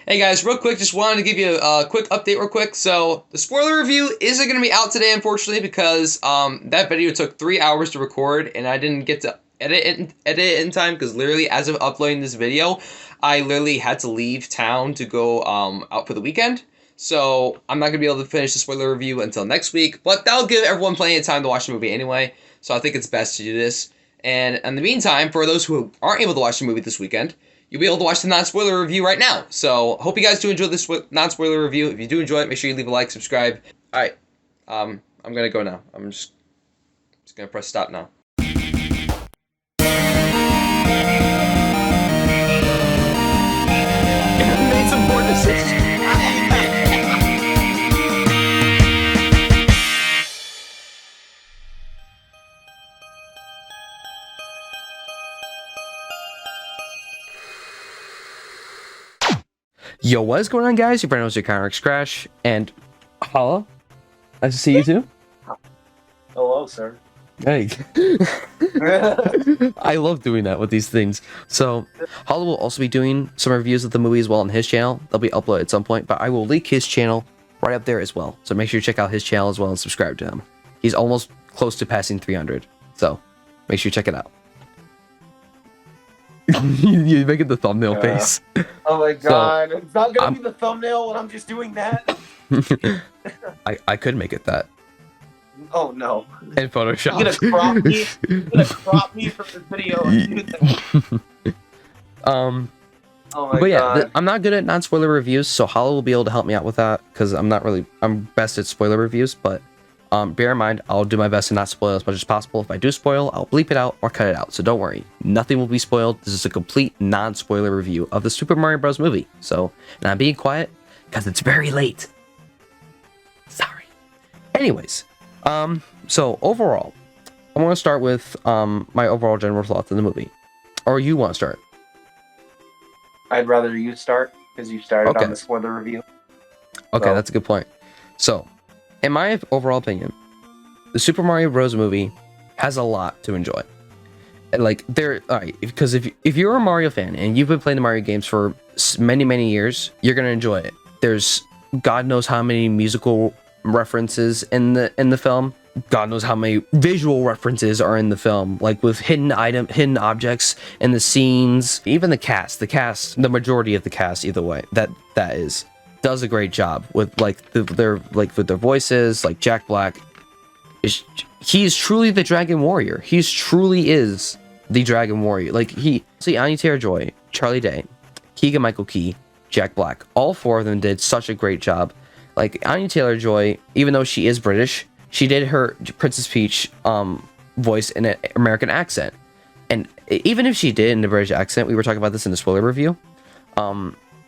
Hey guys, real quick, just wanted to give you a quick update real quick. So, the spoiler review isn't going to be out today, unfortunately, because that video took 3 hours to record, and I didn't get to edit it in time, because literally, as of uploading this video, I literally had to leave town to go out for the weekend. So, I'm not going to be able to finish the spoiler review until next week, but that'll give everyone plenty of time to watch the movie anyway, so I think it's best to do this. And in the meantime, for those who aren't able to watch the movie this weekend, you'll be able to watch the non-spoiler review right now. So, hope you guys do enjoy this non-spoiler review. If you do enjoy it, make sure you leave a like, subscribe. Alright, I'm gonna go now. I'm just gonna press stop now. Made some poor decisions. Yo, what is going on, guys? Your friend was your ConnorXcrash, and Holla. Nice to see you too. Hello, sir. Hey. I love doing that with these things. So, Holla will also be doing some reviews of the movie as well on his channel. They'll be uploaded at some point, but I will link his channel right up there as well. So make sure you check out his channel as well and subscribe to him. He's almost close to passing 300. So, make sure you check it out. You're making the thumbnail face. Oh my god. So, it's not gonna be the thumbnail when I'm just doing that. I could make it that. Oh no. In Photoshop. You're gonna crop me from this video and do that. Oh my but yeah, god. I'm not good at non-spoiler reviews, so Holla will be able to help me out with that because I'm best at spoiler reviews, but bear in mind, I'll do my best to not spoil as much as possible. If I do spoil, I'll bleep it out or cut it out, so don't worry. Nothing will be spoiled. This is a complete non-spoiler review of the Super Mario Bros. Movie. So, and I'm being quiet because it's very late. Sorry. Anyways, so overall, I want to start with my overall general thoughts on the movie. Or you want to start? I'd rather you start because you started Okay. on the spoiler review. Okay, So- that's a good point. So, in my overall opinion, the Super Mario Bros. Movie has a lot to enjoy. Like, alright, because if you're a Mario fan and you've been playing the Mario games for many years, you're gonna enjoy it. There's God knows how many musical references in the film. God knows how many visual references are in the film, like with hidden objects in the scenes. Even the cast, the majority of the cast, either way, that does a great job with with their voices. Like Jack Black, he's truly the Dragon Warrior. He's truly is the Dragon Warrior. Like Anya Taylor-Joy, Charlie Day, Keegan-Michael Key, Jack Black. All four of them did such a great job. Like Anya Taylor-Joy, even though she is British, she did her Princess Peach voice in an American accent. And even if she did in a British accent, we were talking about this in the spoiler review,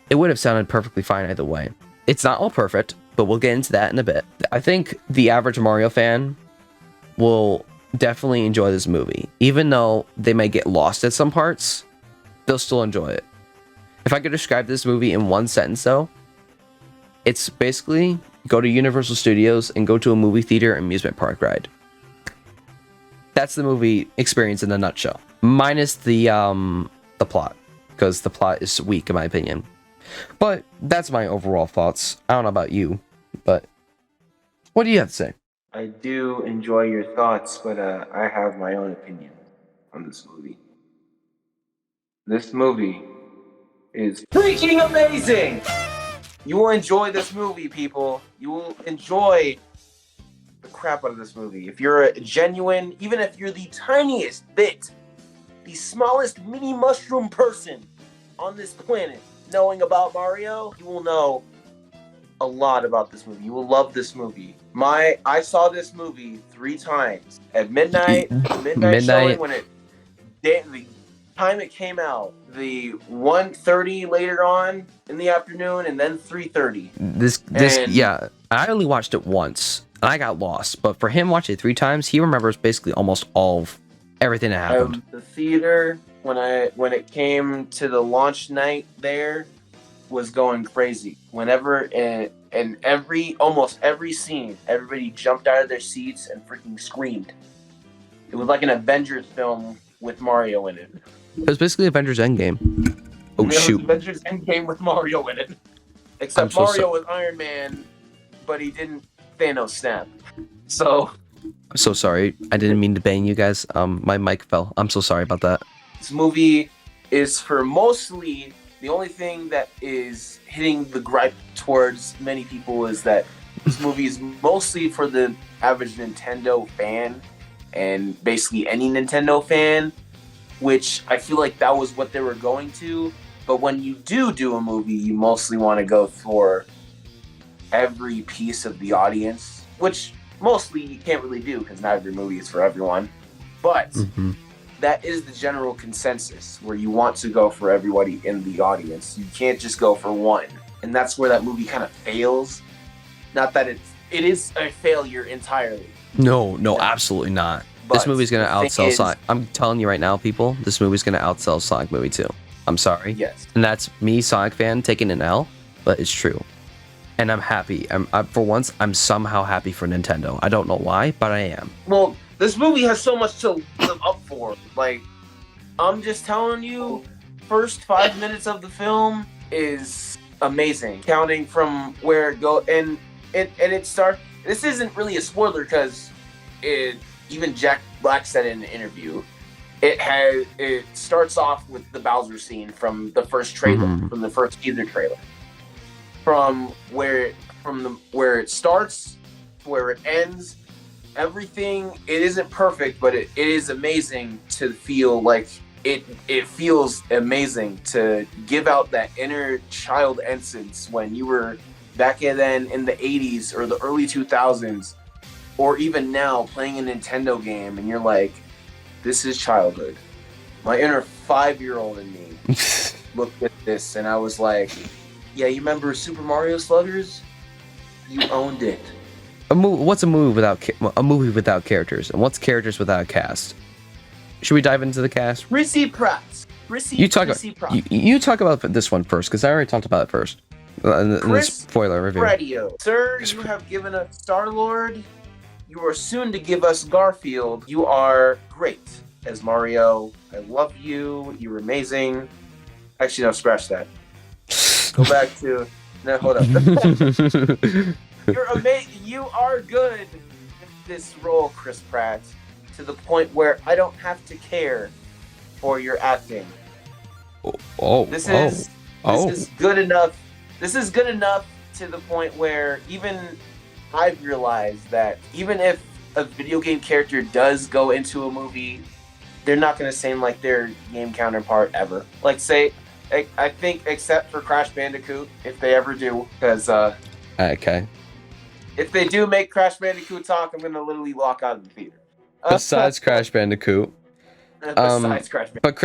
it would have sounded perfectly fine either way. It's not all perfect, but we'll get into that in a bit. I think the average Mario fan will definitely enjoy this movie. Even though they may get lost at some parts, they'll still enjoy it. If I could describe this movie in one sentence though, it's basically go to Universal Studios and go to a movie theater amusement park ride. That's the movie experience in a nutshell. Minus the plot, because the plot is weak in my opinion. But that's my overall thoughts. I don't know about you, but what do you have to say? I do enjoy your thoughts, but I have my own opinion on this movie. This movie is freaking amazing! You will enjoy this movie, people. You will enjoy the crap out of this movie. If you're a genuine, even if you're the tiniest bit, the smallest mini mushroom person on this planet, knowing about Mario, you will know a lot about this movie. You will love this movie. I saw this movie 3 times at midnight showing when the time it came out, the 1:30 later on in the afternoon, and then 3:30. Yeah, I only watched it once. I got lost, but for him watching it 3 times, he remembers basically almost all of everything that happened. The theater when it came to the launch night there was going crazy. Whenever and almost every scene, everybody jumped out of their seats and freaking screamed. It was like an Avengers film with Mario in it. It was basically Avengers Endgame. Oh, And it was shoot. Avengers Endgame with Mario in it. Except so Mario was Iron Man, but he didn't Thanos snap. So I'm so sorry. I didn't mean to bang you guys. My mic fell. I'm so sorry about that. this movie is for mostly the only thing that is hitting the gripe towards many people is that this movie is mostly for the average Nintendo fan and basically any Nintendo fan, which I feel like that was what they were going to. But when you do a movie, you mostly want to go for every piece of the audience, which mostly you can't really do because not every movie is for everyone. But that is the general consensus where you want to go for everybody in the audience. You can't just go for one. And that's where that movie kind of fails. Not that it is a failure entirely. No, absolutely not. But this movie's gonna the thing outsell is- Sonic. I'm telling you right now, people. This movie's gonna outsell Sonic movie 2. I'm sorry. Yes. And that's me, Sonic fan, taking an L, but it's true. And I'm happy. For once, I'm somehow happy for Nintendo. I don't know why, but I am. Well, this movie has so much to live up for. Like, I'm just telling you, first 5 minutes of the film is amazing. Counting from where it go and it starts. This isn't really a spoiler because even Jack Black said in an interview. It starts off with the Bowser scene from the first trailer, from the first teaser trailer. From where it starts, where it ends, everything, it isn't perfect, but it is amazing to feel like it feels amazing to give out that inner child essence when you were back then in the 80s or the early 2000s, or even now playing a Nintendo game and you're like, this is childhood. My inner 5-year-old in me looked at this and I was like, yeah, you remember Super Mario Sluggers? You owned it. What's a movie without characters, and what's characters without a cast? Should we dive into the cast? Rissy Pratt. You talk about this one first, because I already talked about it first in the Chris spoiler review. Radio. Sir, you have given us Star-Lord. You are soon to give us Garfield. You are great as Mario. I love you. You're amazing. Actually, no, scratch that. Go back to... No, hold up. You're amazing. You are good in this role, Chris Pratt, to the point where I don't have to care for your acting. This is good enough. This is good enough to the point where even I've realized that even if a video game character does go into a movie, they're not going to seem like their game counterpart ever. Like, say, I think, except for Crash Bandicoot, if they ever do, because okay. If they do make Crash Bandicoot talk, I'm going to literally walk out of the theater. Besides Crash Bandicoot. Besides Crash Bandicoot. But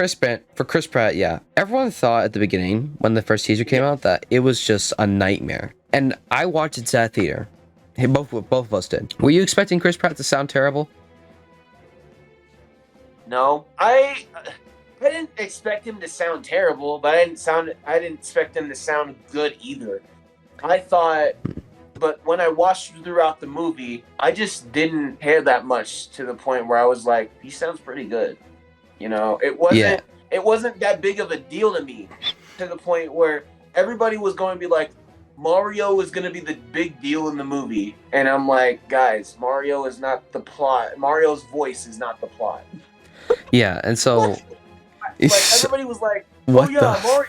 for Chris Pratt, yeah. Everyone thought at the beginning, when the first teaser came out, that it was just a nightmare. And I watched it at that theater. Hey, both of us did. Were you expecting Chris Pratt to sound terrible? No. I didn't expect him to sound terrible, but I didn't expect him to sound good either. I thought... But when I watched throughout the movie, I just didn't care that much to the point where I was like, he sounds pretty good. You know, it wasn't that big of a deal to me, to the point where everybody was going to be like, Mario is going to be the big deal in the movie. And I'm like, guys, Mario is not the plot. Mario's voice is not the plot. Yeah, and so... like, everybody was like, what Mario...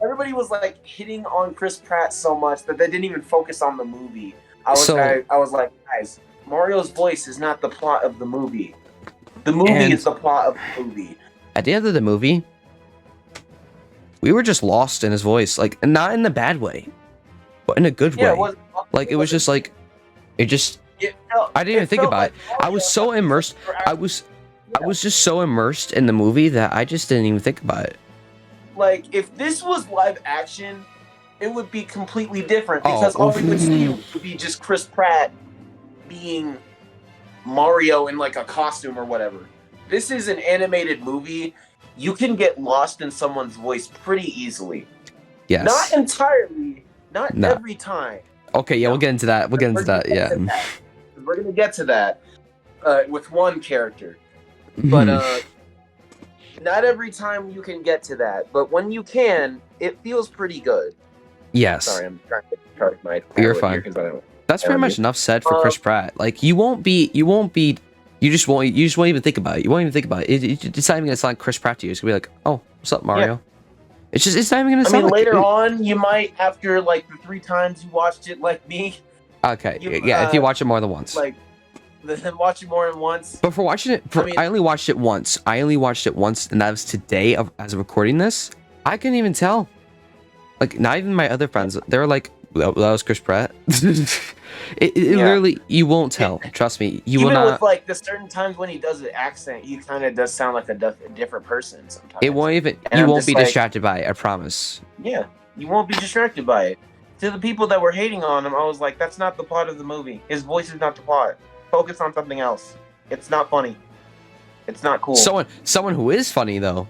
Everybody was like hitting on Chris Pratt so much that they didn't even focus on the movie. I was like, guys, Mario's voice is not the plot of the movie. The movie is the plot of the movie. At the end of the movie, we were just lost in his voice, like not in a bad way, but in a good way. It was just like, I didn't even think about it. I was so immersed. I was just so immersed in the movie that I just didn't even think about it. Like, if this was live action, it would be completely different because all we would see would be just Chris Pratt being Mario in like a costume or whatever. This is an animated movie. You can get lost in someone's voice pretty easily. Yes. Not entirely, not every time. Okay, yeah, we'll get into that. We're going to get to that with one character. But not every time you can get to that, but when you can, it feels pretty good. Yes. Sorry, I'm trying to charge my. You're fine. That's pretty much enough said for Chris Pratt. Like you won't just won't even think about it. You won't even think about it. It's not even gonna sound like Chris Pratt to you. It's gonna be like, oh, what's up, Mario? Yeah. It's not even gonna sound like. Later on, you might, after like the 3 times you watched it, like me. Okay, if you watch it more than once. Then watch it more than once. But for watching it, I only watched it once. And that was today as of recording this. I couldn't even tell. Like, not even my other friends. They were like, that was Chris Pratt. it literally, you won't tell. Trust me, you will not. Even with like the certain times when he does the accent, he kind of does sound like a different person sometimes. It won't even. You won't be distracted by it. I promise. Yeah, you won't be distracted by it. To the people that were hating on him, I was like, that's not the plot of the movie. His voice is not the plot. Focus on something else. It's not funny. It's not cool. Someone who is funny though,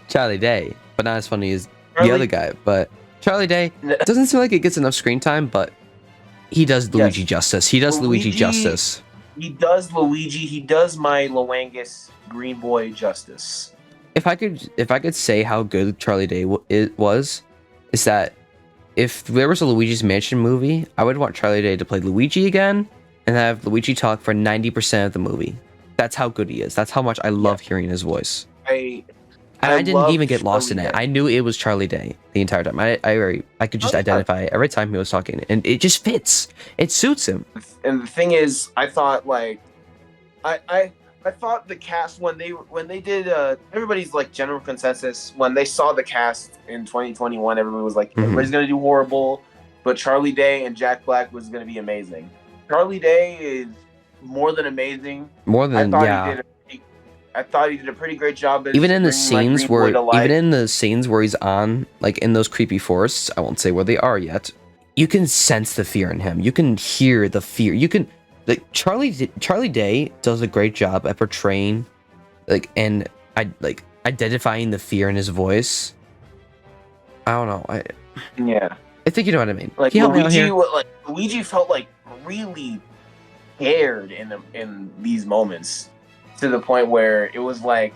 Charlie Day, but not as funny as the other guy. But Charlie Day doesn't seem like it gets enough screen time, but he does Luigi justice. He does Luigi justice. He does Luigi. He does my Loangus Green Boy justice. If I could say how good Charlie Day was, is that if there was a Luigi's Mansion movie, I would want Charlie Day to play Luigi again and have Luigi talk for 90% of the movie. That's how good he is. That's how much I love hearing his voice. I didn't even get lost in it. I knew it was Charlie Day the entire time. I could just identify it every time he was talking, and it just fits. It suits him. And the thing is, I thought like, I thought the cast when they did everybody's like general consensus when they saw the cast in 2021, everybody was like, everybody's gonna do horrible, but Charlie Day and Jack Black was gonna be amazing. Charlie Day is more than amazing. I thought he did a pretty great job. Even in the scenes where he's on, like in those creepy forests, I won't say where they are yet. You can sense the fear in him. You can hear the fear. You can, like Charlie Day does a great job at portraying, and identifying the fear in his voice. I don't know. I think you know what I mean. Like Luigi felt like really scared in these moments. To the point where it was like,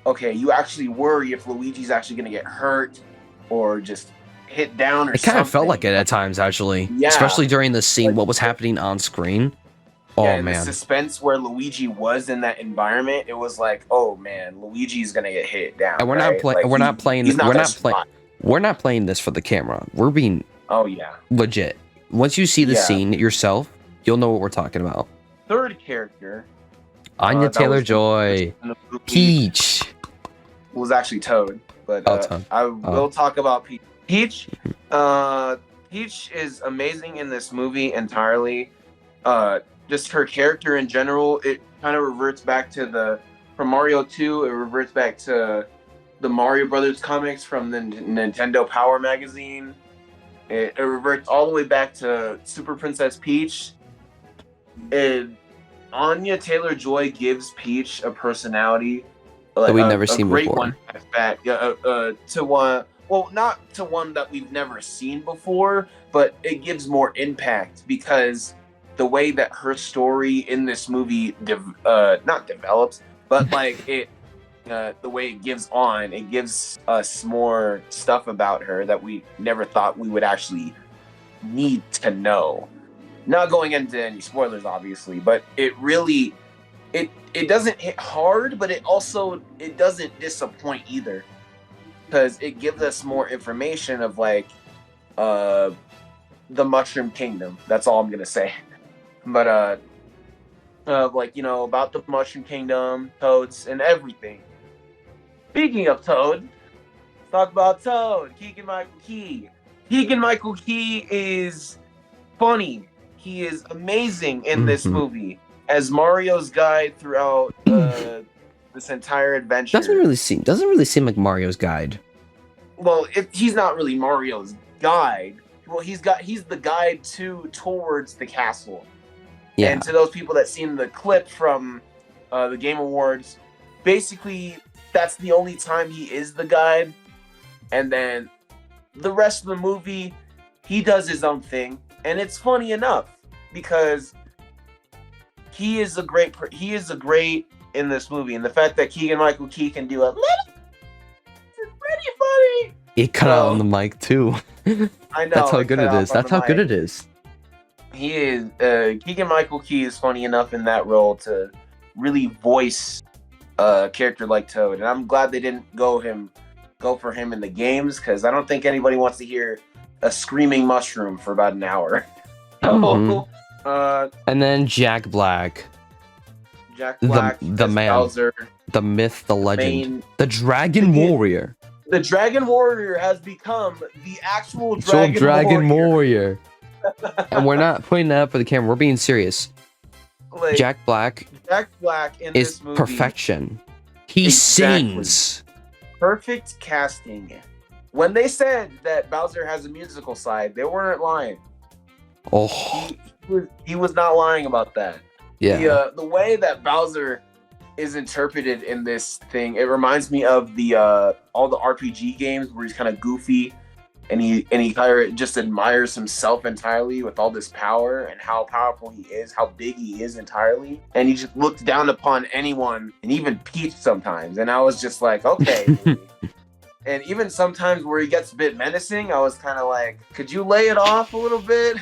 okay, you actually worry if Luigi's actually going to get hurt or just hit down or something. It kind of felt like it at times, actually. Yeah. Especially during the scene, what was happening on screen. Oh, man. The suspense where Luigi was in that environment, it was like, oh, man, Luigi's going to get hit down. And we're not playing this for the camera. We're being legit. Once you see the scene yourself, you'll know what we're talking about. Third character... Anya Taylor-Joy, Peach. Was actually Toad, but I will talk about Peach. Peach is amazing in this movie entirely. Just her character in general, it kind of reverts back to from Mario 2, it reverts back to the Mario Brothers comics from the Nintendo Power magazine. It reverts all the way back to Super Princess Peach. Anya Taylor-Joy gives Peach a personality that we've never seen great before. One, not to one that we've never seen before, but it gives more impact because the way that her story in this movie not develops, but like the way it gives us more stuff about her that we never thought we would actually need to know. Not going into any spoilers, obviously, but it really, it doesn't hit hard, but it doesn't disappoint either, because it gives us more information of like the Mushroom Kingdom. That's all I'm gonna say. But like, you know, about the Mushroom Kingdom, Toads, and everything. Speaking of Toad, let's talk about Toad. Keegan-Michael Key. Keegan-Michael Key is funny. He is amazing in this movie as Mario's guide throughout this entire adventure. Doesn't really seem like Mario's guide. Well, he's not really Mario's guide. Well, he's the guide towards the castle. Yeah. And to those people that seen the clip from the Game Awards, basically that's the only time he is the guide, and then the rest of the movie he does his own thing. And it's funny enough because he is a great in this movie, and the fact that Keegan-Michael Key can do a little, it's pretty funny. He cut out on the mic too. I know. That's how good it is. That's how good it is. He is. Keegan-Michael Key is funny enough in that role to really voice a character like Toad, and I'm glad they didn't go for him in the games, because I don't think anybody wants to hear a screaming mushroom for about an hour. And then Jack Black. Jack Black, the man, Bowser, the myth, the legend, the Dragon Warrior. The Dragon Warrior has become the actual Dragon Warrior. And we're not putting that up for the camera. We're being serious. Like, Jack Black in is this movie, perfection. He sings. Perfect casting. When they said that Bowser has a musical side, they weren't lying. Oh, he was not lying about that. yeah. The way that Bowser is interpreted in this thing, it reminds me of the all the RPG games where he's kind of goofy, and he kind of just admires himself entirely with all this power and how powerful he is, how big he is entirely, and he just looks down upon anyone, and even Peach sometimes. And I was just like, okay. And even sometimes where he gets a bit menacing, I was kind of like, could you lay it off a little bit?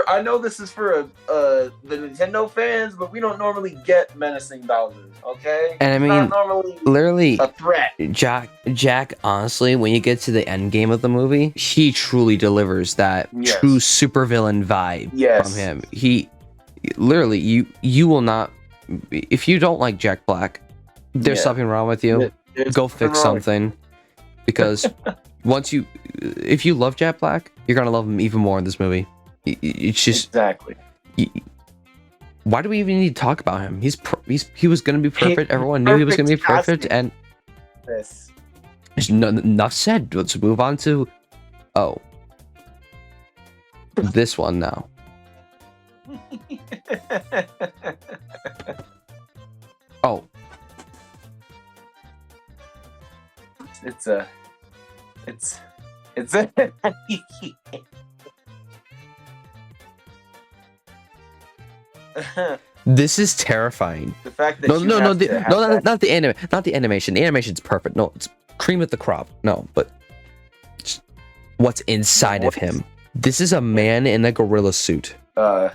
I know this is for the Nintendo fans, but we don't normally get menacing Bowser, okay? And I mean, not normally literally, a threat. Jack, honestly, when you get to the end game of the movie, he truly delivers that true supervillain vibe from him. He, literally, you will not, if you don't like Jack Black, there's something wrong with you. Go fix something. Because if you love Jack Black, you're gonna love him even more in this movie. It's just exactly. Why do we even need to talk about him? He was gonna be perfect. Everyone knew he was gonna be perfect, and this. Enough said. Let's move on to this one now. It's a This is terrifying. The fact that not the animation. The animation's perfect. No, it's cream of the crop. No, but what's inside of him? This is a man in a gorilla suit. I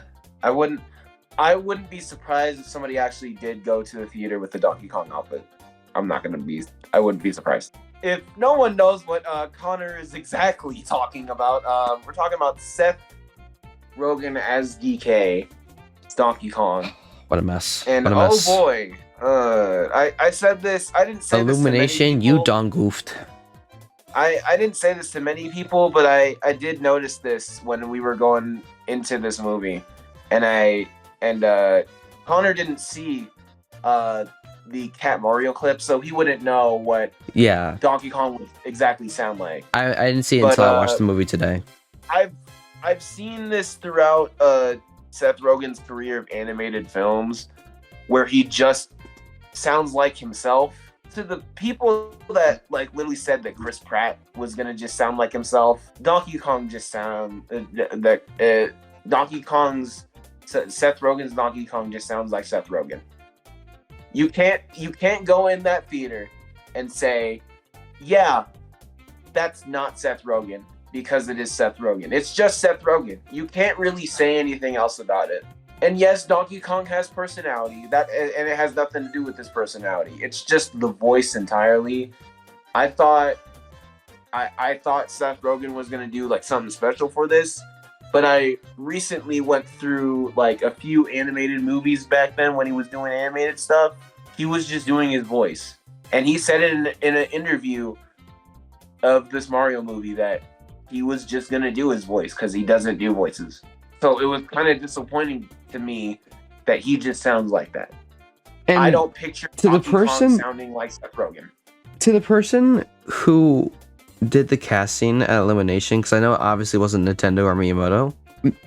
wouldn't be surprised if somebody actually did go to the theater with the Donkey Kong outfit. I wouldn't be surprised. If no one knows what Connor is exactly talking about, we're talking about Seth Rogen as DK, Donkey Kong. What a mess. And what a mess. Oh boy, I said this. I didn't say Illumination, this to many people. you done goofed. I didn't say this to many people, but I did notice this when we were going into this movie, and Connor didn't see the Cat Mario clip, so he wouldn't know what Donkey Kong would exactly sound like. I didn't see it until I watched the movie today. I've seen this throughout Seth Rogen's career of animated films, where he just sounds like himself. To the people that like literally said that Chris Pratt was gonna just sound like himself, Donkey Kong just sound Donkey Kong's Seth Rogen's Donkey Kong just sounds like Seth Rogen. You can't go in that theater and say, yeah, that's not Seth Rogen, because it is Seth Rogen. It's just Seth Rogen. You can't really say anything else about it. And yes, Donkey Kong has personality, and it has nothing to do with his personality. It's just the voice entirely. I thought Seth Rogen was gonna do like something special for this, but I recently went through like a few animated movies back then when he was doing animated stuff. He was just doing his voice, and he said it in an interview of this Mario movie that he was just gonna do his voice because he doesn't do voices. So it was kind of disappointing to me that he just sounds like that. And I don't picture Donkey Kong sounding like Seth Rogen. To the person who did the casting at Illumination, because I know it obviously wasn't Nintendo or Miyamoto,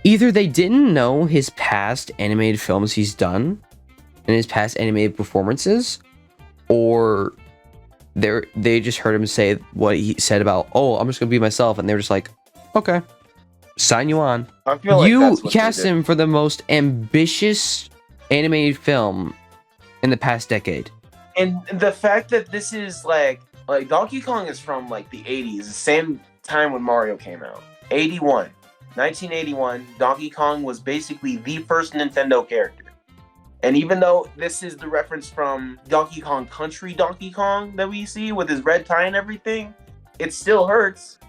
either they didn't know his past animated films he's done and his past animated performances, or they just heard him say what he said about, I'm just gonna be myself, and they were just like, okay, sign you on. I feel like you cast him for the most ambitious animated film in the past decade. And the fact that this is like Donkey Kong is from like the 80s, the same time when Mario came out. 1981, Donkey Kong was basically the first Nintendo character. And even though this is the reference from Donkey Kong Country Donkey Kong that we see with his red tie and everything, it still hurts.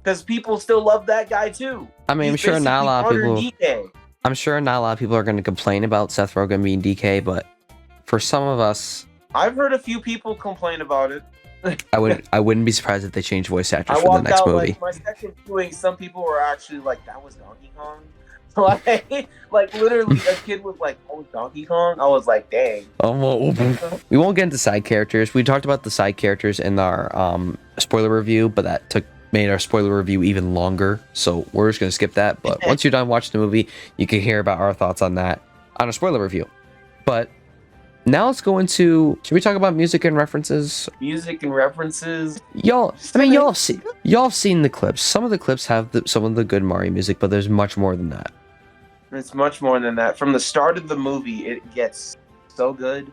Because people still love that guy too. I mean, I'm sure not a lot of people. I'm sure not a lot of people are going to complain about Seth Rogen being DK, but for some of us, I've heard a few people complain about it. I wouldn't be surprised if they change voice actors for the next movie. Like, my second viewing, some people were actually like, "That was Donkey Kong." Like literally, a kid was like, "Oh, Donkey Kong." I was like, "Dang." We won't get into side characters. We talked about the side characters in our spoiler review, but that made our spoiler review even longer, so we're just gonna skip that. But once you're done watching the movie, you can hear about our thoughts on that on a spoiler review. But now let's go into, should we talk about music and references? Music and references. Y'all have seen the clips. Some of the clips have some of the good Mario music, but there's much more than that. It's much more than that. From the start of the movie, it gets so good.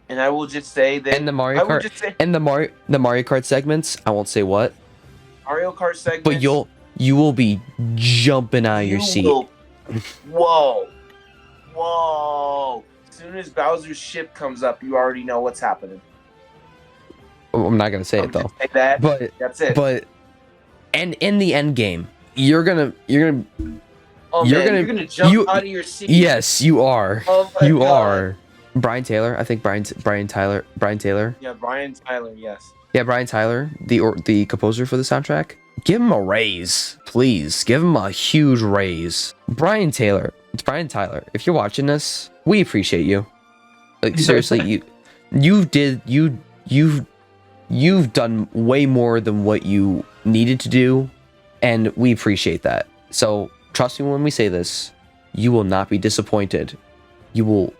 And I will just say that and the Mario Kart segments, I won't say what. Mario Kart segments. But you will be jumping out of your seat. Whoa. As soon as Bowser's ship comes up, you already know what's happening. I'm not gonna say it though. Say that, but that's it. But and in the end game, you're gonna jump out of your seat. Yes, you are. Oh my God. Are. Brian Taylor, I think Brian Taylor. Yeah, Brian Tyler. Yes. Yeah, Brian Tyler, the composer for the soundtrack. Give him a raise, please. Give him a huge raise. Brian Tyler. If you're watching this, we appreciate you. Like seriously, you've done way more than what you needed to do, and we appreciate that. So trust me when we say this, you will not be disappointed. You will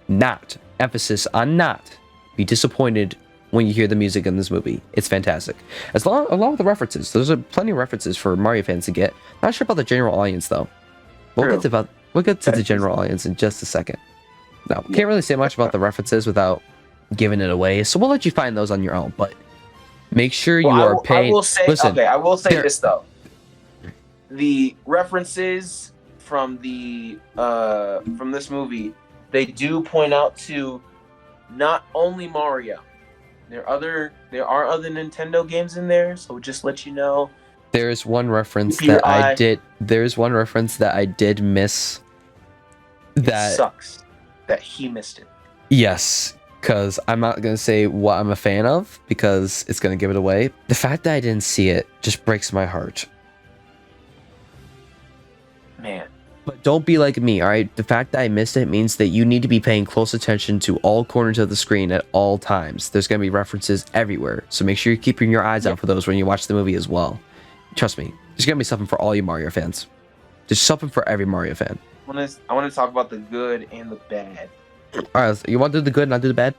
not, emphasis on not, be disappointed when you hear the music in this movie. It's fantastic. Along with the references. There's plenty of references for Mario fans to get. Not sure about the general audience though. We'll get to the general audience in just a second. No, can't really say much about the references without giving it away. So we'll let you find those on your own. But make sure you are paying. I will say this though. The references from this movie, they do point out to not only Mario. There are other Nintendo games in there, so just let you know. There's one reference that I did miss. That sucks that he missed it. Yes, because I'm not gonna say what I'm a fan of because it's gonna give it away. The fact that I didn't see it just breaks my heart. Man. But don't be like me, alright? The fact that I missed it means that you need to be paying close attention to all corners of the screen at all times. There's going to be references everywhere, so make sure you're keeping your eyes out for those when you watch the movie as well. Trust me, there's going to be something for all you Mario fans. There's something for every Mario fan. I want to talk about the good and the bad. Alright, you want to do the good and I'll do the bad?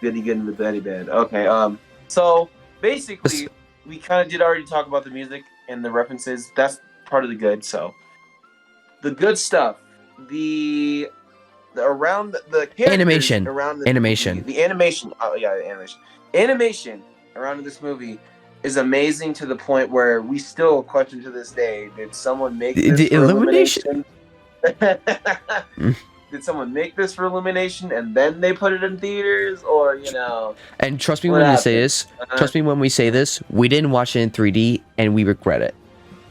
Goody good and the baddy bad. Okay, so basically, we kind of did already talk about the music and the references. That's part of the good, so. The good stuff, the animation around the animation. Movie, the animation. Oh yeah, the animation. Animation around this movie is amazing to the point where we still question to this day: did someone make this the illumination? Did someone make this for Illumination and then they put it in theaters, or And trust me when we say this. Trust me when we say this. We didn't watch it in 3D, and we regret it.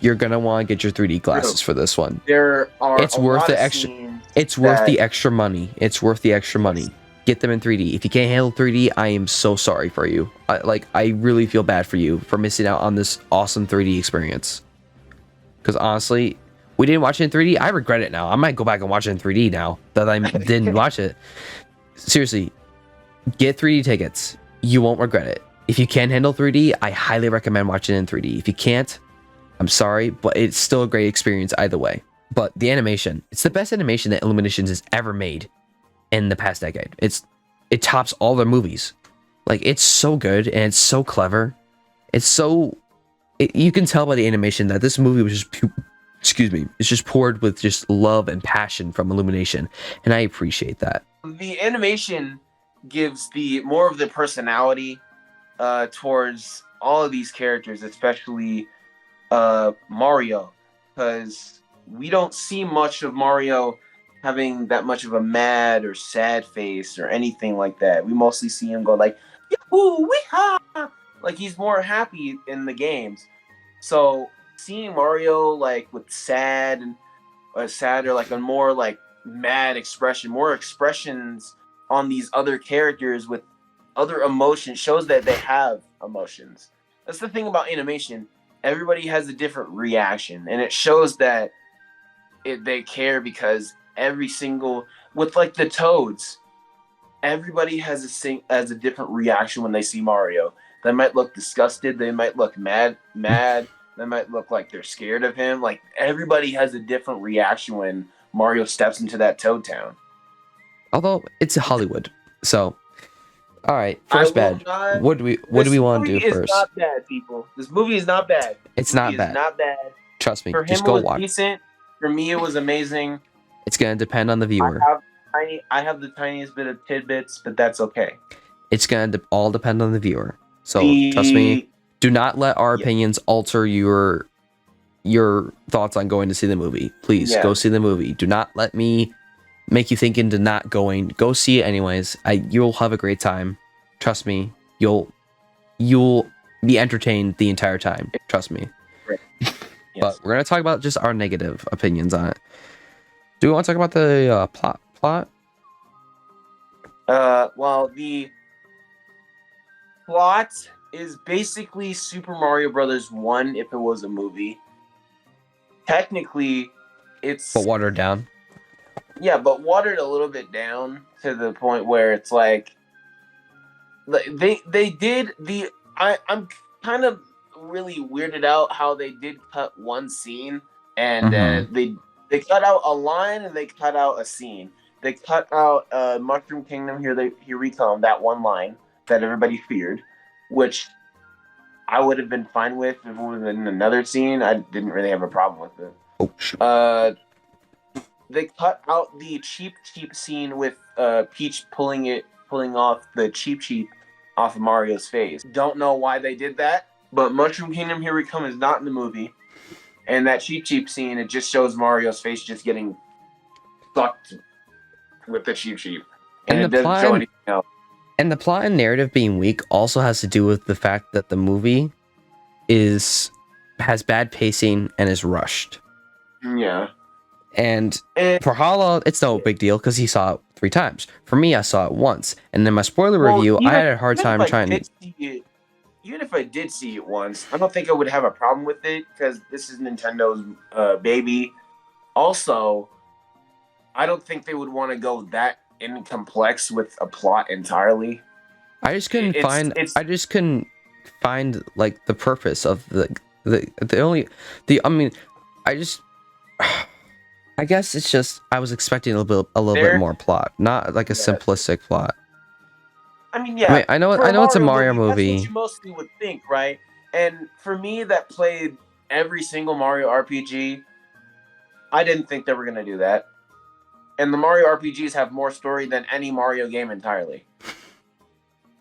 You're gonna want to get your 3D glasses for this one. It's worth the extra. It's worth the extra money. It's worth the extra money. Get them in 3D. If you can't handle 3D, I am so sorry for you. I really feel bad for you for missing out on this awesome 3D experience. Because honestly, we didn't watch it in 3D. I regret it now. I might go back and watch it in 3D now that I didn't watch it. Seriously, get 3D tickets. You won't regret it. If you can handle 3D, I highly recommend watching it in 3D. If you can't, I'm sorry, but it's still a great experience either way. But the animation, it's the best animation that Illuminations has ever made in the past decade. It tops all their movies. Like, it's so good and it's so clever. You can tell by the animation that this movie was just, it's just poured with just love and passion from Illumination, and I appreciate that. The animation gives the more of the personality towards all of these characters, especially Mario, because we don't see much of Mario having that much of a mad or sad face or anything like that. We mostly see him go like, "Yahoo, weehaw!" Like he's more happy in the games. So seeing Mario like with sad and sad or like a more like mad expression, more expressions on these other characters with other emotions shows that they have emotions. That's the thing about animation. Everybody has a different reaction, and it shows that they care because every single with like the Toads, everybody has a different reaction when they see Mario. They might look disgusted. They might look mad. They might look like they're scared of him. Like everybody has a different reaction when Mario steps into that Toad Town. Although it's Hollywood, so all right. First bad. What do we want to do first? This movie is not bad, people. This movie is not bad. It's not bad. Not bad. Trust me. For just him, go it was watch. Decent. For me, it was amazing. It's gonna depend on the viewer. I have the tiniest bit of tidbits, but that's okay. It's gonna all depend on the viewer. So trust me. Do not let our opinions alter your thoughts on going to see the movie. Please go see the movie. Do not let me make you think into not going. Go see it anyways. You'll have a great time. Trust me. You'll be entertained the entire time. Trust me. Right. Yes. But we're gonna talk about just our negative opinions on it. Do we want to talk about the plot? Well, the plot is basically Super Mario Brothers 1 if it was a movie. Technically, it's... But watered down. Yeah, but watered a little bit down to the point where it's like... They did the... I'm kind of really weirded out how they did cut one scene, and they cut out a line and they cut out a scene. They cut out Mushroom Kingdom, here we come, that one line that everybody feared, which I would have been fine with if it was in another scene. I didn't really have a problem with it. Oh, shoot. They cut out the cheap scene with Peach pulling off the cheap off of Mario's face. Don't know why they did that, but Mushroom Kingdom, Here We Come is not in the movie. And that cheap scene, it just shows Mario's face just getting sucked with the cheap. And it doesn't show anything else. And the plot and narrative being weak also has to do with the fact that the movie has bad pacing and is rushed. Yeah. And for Holla, it's no big deal because he saw it 3 times. For me, I saw it once. And then my spoiler review, I had a hard time trying to... Even if I did see it once, I don't think I would have a problem with it because this is Nintendo's baby. Also, I don't think they would want to go that in complex with a plot entirely. I just couldn't find like the purpose of I guess it's just I was expecting a little bit more plot, not like a simplistic plot. I mean, yeah. I know it's a Mario movie. That's what you mostly would think, right? And for me, that played every single Mario RPG, I didn't think they were gonna do that. And the Mario RPGs have more story than any Mario game entirely.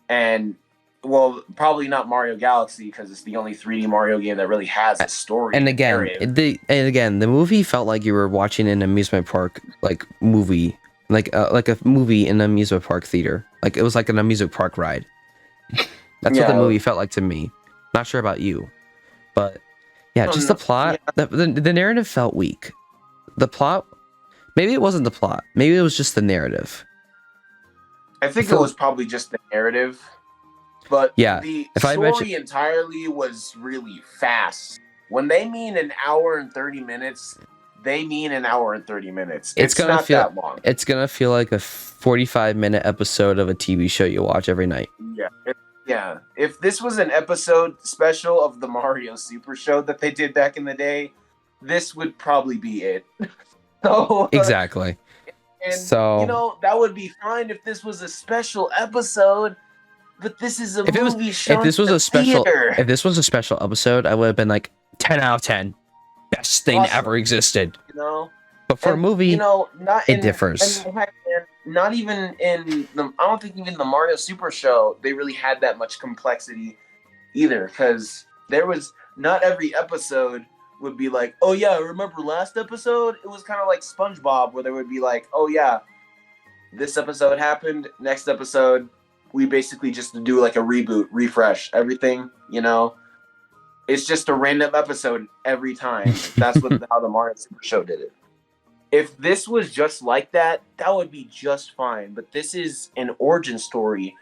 And, well, probably not Mario Galaxy because it's the only 3D Mario game that really has a story. And again, the movie felt like you were watching an amusement park movie, like a movie in an amusement park theater. Like it was like an amusement park ride. That's what the movie felt like to me. Not sure about you, but yeah, just the plot. Yeah. The narrative felt weak. The plot. Maybe it wasn't the plot. Maybe it was just the narrative. I think it was probably just the narrative. But the story entirely was really fast. When they mean an hour and 30 minutes, they mean an hour and 30 minutes. It's not that long. It's going to feel like a 45-minute episode of a TV show you watch every night. Yeah. Yeah. If this was an episode special of the Mario Super Show that they did back in the day, this would probably be it. So, exactly. And, that would be fine if this was a special episode, but this is a movie show. If this was a special episode, I would have been like 10 out of 10. Best thing ever existed. But for a movie, it differs. not even in the. I don't think even the Mario Super Show they really had that much complexity either, because there was not every episode would be like, oh yeah, remember last episode? It was kind of like SpongeBob, where there would be like, oh yeah, this episode happened. Next episode, we basically just do like a reboot, refresh everything. It's just a random episode every time. That's how the Mario Super Show did it. If this was just like that, that would be just fine. But this is an origin story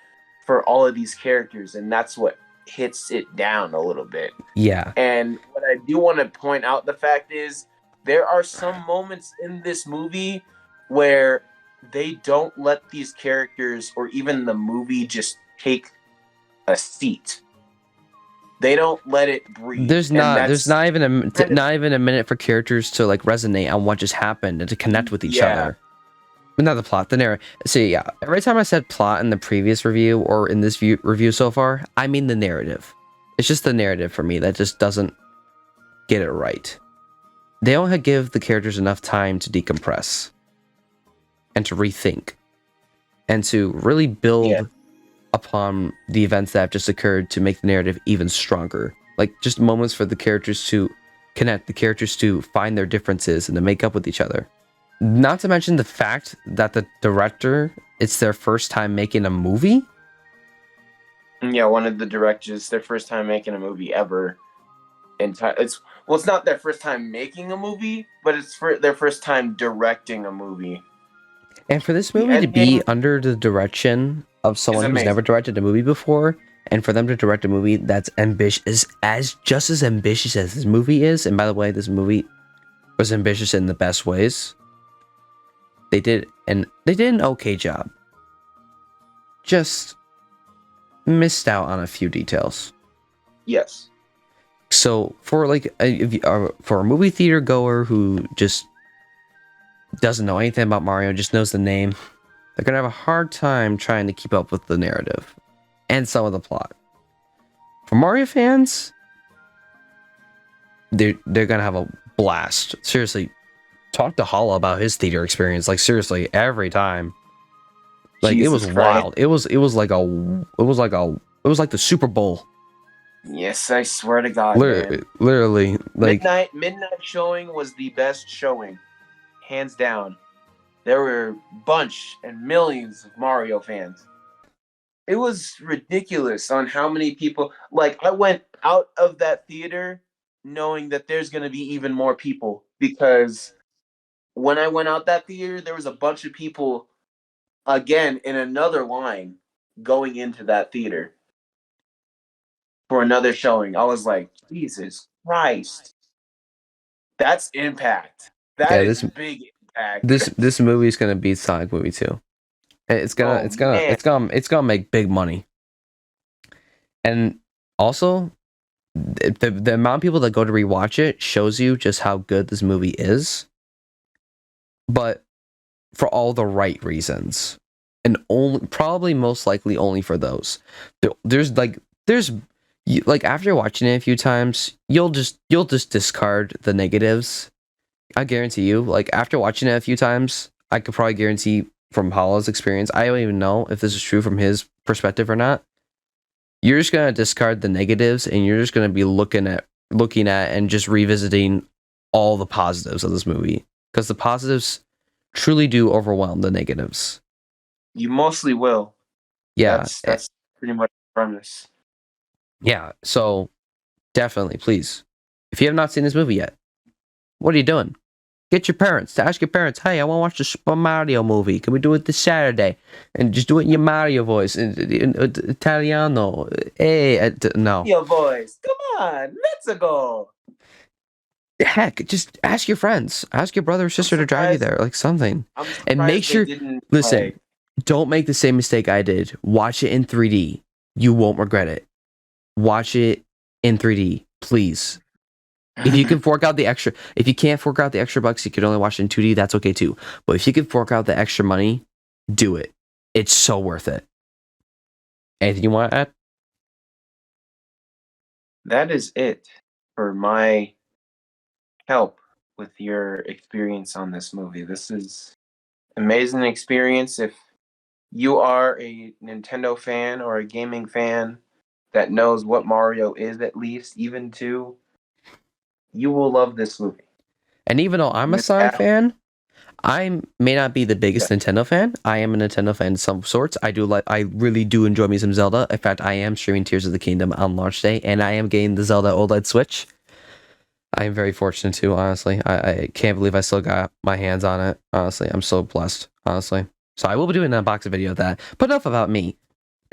for all of these characters, and that's what hits it down a little bit. Yeah. And what I do want to point out the fact is there are some moments in this movie where they don't let these characters or even the movie just take a seat. They don't let it breathe. There's not even a minute for characters to like resonate on what just happened and to connect with each other. But not the plot, the narrative. So yeah, every time I said plot in the previous review or in this review so far, I mean the narrative. It's just the narrative for me that just doesn't get it right. They don't give the characters enough time to decompress and to rethink and to really build upon the events that have just occurred to make the narrative even stronger. Like just moments for the characters to connect, the characters to find their differences and to make up with each other. Not to mention the fact that the director, it's their first time making a movie. Yeah, one of the directors, their first time making a movie ever. It's not their first time making a movie, but it's their first time directing a movie. And for this movie to be under the direction of someone who's never directed a movie before, and for them to direct a movie that's ambitious, just as ambitious as this movie is, and by the way, this movie was ambitious in the best ways. They did an okay job. Just missed out on a few details. Yes. So for for a movie theater goer who just doesn't know anything about Mario, just knows the name, they're gonna have a hard time trying to keep up with the narrative and some of the plot. For Mario fans, they're gonna have a blast. Seriously, talk to Holla about his theater experience. Like seriously, every time. Like Jesus, it was wild. It was like the Super Bowl. Yes, I swear to God. Literally, like midnight showing was the best showing, hands down. There were bunch and millions of Mario fans. It was ridiculous on how many people. Like I went out of that theater knowing that there's going to be even more people, because when I went out that theater, there was a bunch of people again in another line going into that theater for another showing. I was like, Jesus Christ, that's impact. That is big impact. This movie is gonna be Sonic movie 2. It's gonna make big money. And also, the amount of people that go to rewatch it shows you just how good this movie is. But for all the right reasons, and probably most likely only for those. There's after watching it a few times, you'll just discard the negatives. I guarantee you. Like after watching it a few times, I could probably guarantee from Holla's experience, I don't even know if this is true from his perspective or not. You're just gonna discard the negatives, and you're just gonna be looking at and just revisiting all the positives of this movie, because the positives truly do overwhelm the negatives. You mostly will. Yeah, that's pretty much the premise. Yeah, so definitely, please, if you have not seen this movie yet, what are you doing? Get your parents to ask your parents, hey, I want to watch the Super Mario movie. Can we do it this Saturday? And just do it in your Mario voice, in Italiano. Hey, no. Your voice. Come on, let's go. Heck, just ask your friends. Ask your brother or sister to drive you there, like something. And make sure, listen, don't make the same mistake I did. Watch it in 3D. You won't regret it. Watch it in 3D, please. If you can fork out the extra, if you can't fork out the extra bucks, you can only watch it in 2D, that's okay too. But if you can fork out the extra money, do it. It's so worth it. Anything you want to add? That is it for my help with your experience on this movie. This is amazing experience. If you are a Nintendo fan or a gaming fan that knows what Mario is, at least, even to, you will love this movie. And even though I'm a Sonic fan, I may not be the biggest Nintendo fan. I am a Nintendo fan of some sorts. I really do enjoy me some Zelda. In fact, I am streaming Tears of the Kingdom on launch day, and I am getting the Zelda OLED Switch. I am very fortunate too, honestly. I can't believe I still got my hands on it. Honestly, I'm so blessed, honestly. So I will be doing an unboxing video of that. But enough about me.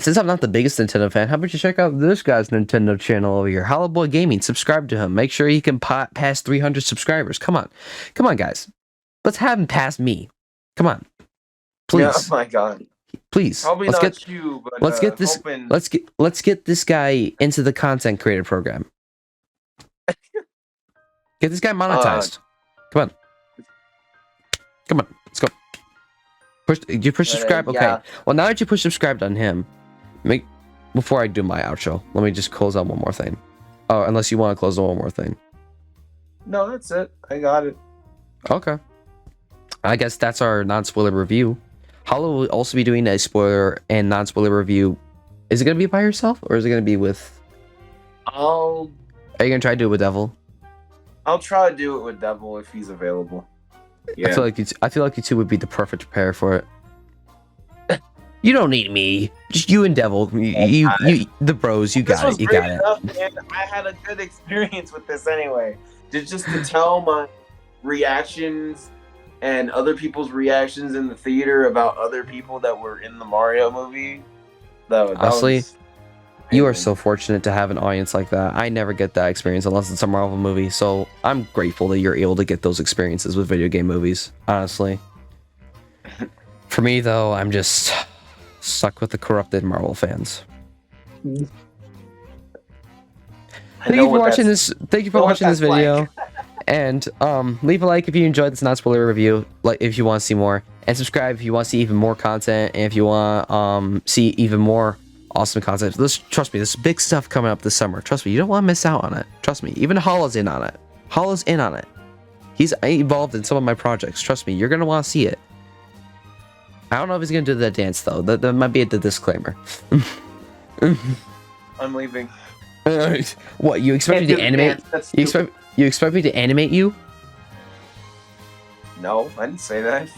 Since I'm not the biggest Nintendo fan, how about you check out this guy's Nintendo channel over here, HollaBoy Gaming. Subscribe to him. Make sure he can pass 300 subscribers. Come on, guys. Let's have him pass me. Come on, please. Yeah, oh my God. Please. Probably let's not get, you, but let's get this. hoping... Let's get this guy into the content creator program. Get this guy monetized. Come on. Let's go. You push subscribe. Okay. Yeah. Well, now that you push subscribe on him, before I do my outro, let me just close out one more thing. Oh, unless you want to close on one more thing. No, that's it. I got it. Okay. I guess that's our non-spoiler review. Hollow will also be doing a spoiler and non-spoiler review. Is it gonna be by yourself, or is it gonna be with? Are you gonna try to do it with Devil? I'll try to do it with Devil if he's available. Yeah. I feel like you two would be the perfect pair for it. You don't need me. Just you and Devil. You the bros. You got it. You got it. Man. I had a good experience with this anyway. Just to tell my reactions and other people's reactions in the theater about other people that were in the Mario movie. Honestly, you are so fortunate to have an audience like that. I never get that experience unless it's a Marvel movie. So I'm grateful that you're able to get those experiences with video game movies. Honestly, for me though, I'm just stuck with the corrupted Marvel fans. Thank you for watching this. Thank you for watching this video. And leave a like if you enjoyed this non-spoiler review. Like if you want to see more, and subscribe if you want to see even more content, and if you want see even more awesome content. Trust me, there's big stuff coming up this summer. Trust me, you don't want to miss out on it. Trust me, even Hollow's in on it. Hollow's in on it. He's involved in some of my projects. Trust me, you're gonna want to see it. I don't know if he's gonna do that dance though. That might be the disclaimer. I'm leaving. What, you expect me to animate? You expect me to animate you? No, I didn't say that.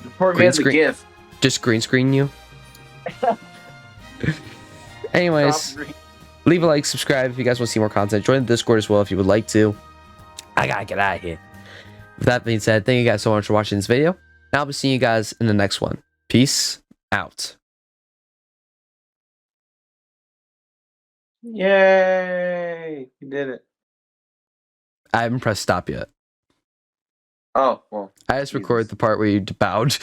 The poor man's a gift. Just green screen you? Anyways, leave a like, subscribe if you guys want to see more content. Join the Discord as well if you would like to. I gotta get out of here. With that being said, thank you guys so much for watching this video. And I'll be seeing you guys in the next one. Peace out. Yay! You did it. I haven't pressed stop yet. Oh, well. I just recorded the part where you bowed.